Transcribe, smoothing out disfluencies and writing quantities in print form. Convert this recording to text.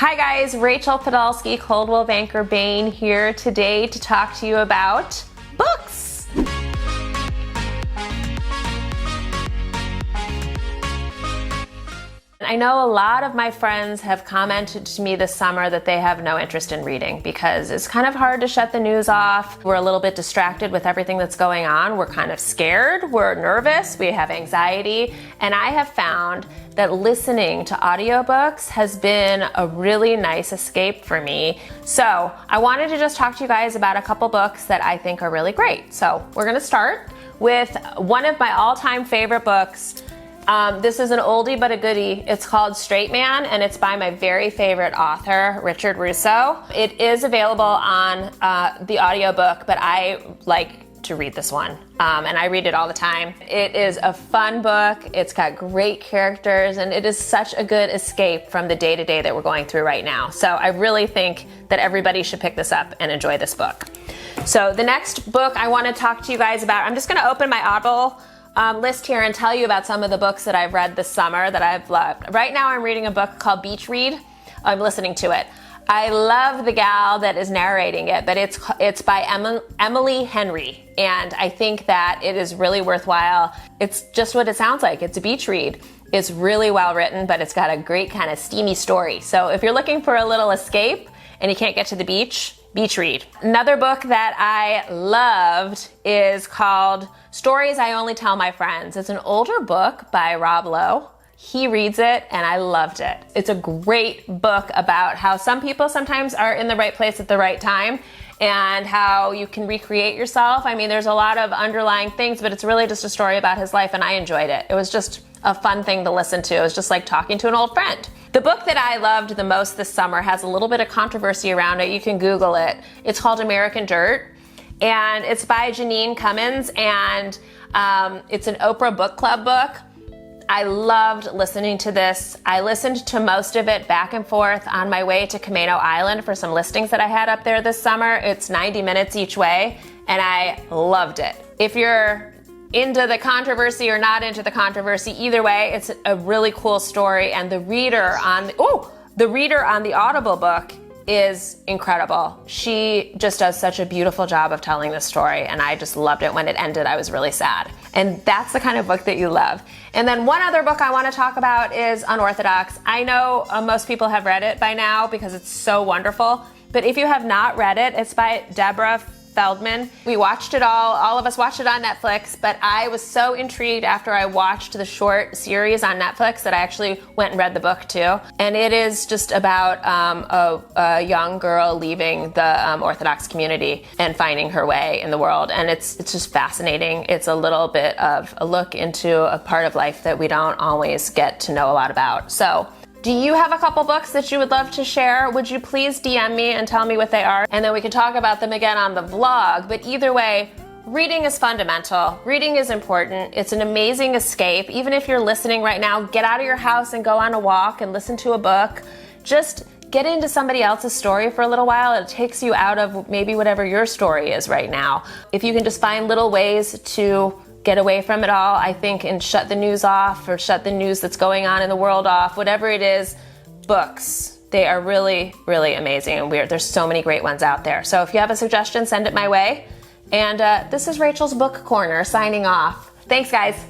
Hi guys, Rachel Podolsky, Coldwell Banker Bain here today to talk to you about books. I know a lot of my friends have commented to me this summer that they have no interest in reading because it's kind of hard to shut the news off. We're a little bit distracted with everything that's going on. We're kind of scared, we're nervous, we have anxiety, and I have found that listening to audiobooks has been a really nice escape for me. So I wanted to just talk to you guys about a couple books that I think are really great. So we're gonna start with one of my all-time favorite books. This is an oldie but a goodie. It's called Straight Man, and it's by my very favorite author, Richard Russo. It is available on the audiobook, but I like to read this one, and I read it all the time. It is a fun book, it's got great characters, and it is such a good escape from the day-to-day that we're going through right now. So I really think that everybody should pick this up and enjoy this book. So the next book I want to talk to you guys about, I'm just going to open my Audible list here and tell you about some of the books that I've read this summer that I've loved. Right now I'm reading a book called Beach Read. I'm listening to it. I love the gal that is narrating it, but it's by Emily Henry, and I think that it is really worthwhile. It's just what it sounds like. It's a beach read. It's really well written, but it's got a great kind of steamy story. So if you're looking for a little escape and you can't get to the beach read. Another book that I loved is called Stories I Only Tell My Friends. It's an older book by Rob Lowe. He reads it and I loved it. It's a great book about how some people sometimes are in the right place at the right time and how you can recreate yourself. I mean, there's a lot of underlying things, but it's really just a story about his life, and I enjoyed it. It was just a fun thing to listen to. It was just like talking to an old friend. The book that I loved the most this summer has a little bit of controversy around it. You can Google it. It's called American Dirt, and it's by Janine Cummins, and it's an Oprah Book Club book. I loved listening to this. I listened to most of it back and forth on my way to Camano Island for some listings that I had up there this summer. It's 90 minutes each way, and I loved it. If you're into the controversy or not into the controversy, either way, it's a really cool story, and the reader on the Audible book is incredible. She just does such a beautiful job of telling this story, and I just loved it. When it ended, I was really sad. And that's the kind of book that you love. And then one other book I want to talk about is Unorthodox. I know most people have read it by now because it's so wonderful, but if you have not read it, it's by Deborah Feldman. We watched it all of us watched it on Netflix, but I was so intrigued after I watched the short series on Netflix that I actually went and read the book too. And it is just about a young girl leaving the Orthodox community and finding her way in the world. And it's just fascinating. It's a little bit of a look into a part of life that we don't always get to know a lot about. So do you have a couple books that you would love to share? Would you please DM me and tell me what they are? And then we can talk about them again on the vlog. But either way, reading is fundamental. Reading is important. It's an amazing escape. Even if you're listening right now, get out of your house and go on a walk and listen to a book. Just get into somebody else's story for a little while. It takes you out of maybe whatever your story is right now. If you can just find little ways to get away from it all, I think, and shut the news off, or shut the news that's going on in the world off, whatever it is, books. They are really, really amazing and weird. There's so many great ones out there. So if you have a suggestion, send it my way. And this is Rachel's Book Corner signing off. Thanks, guys.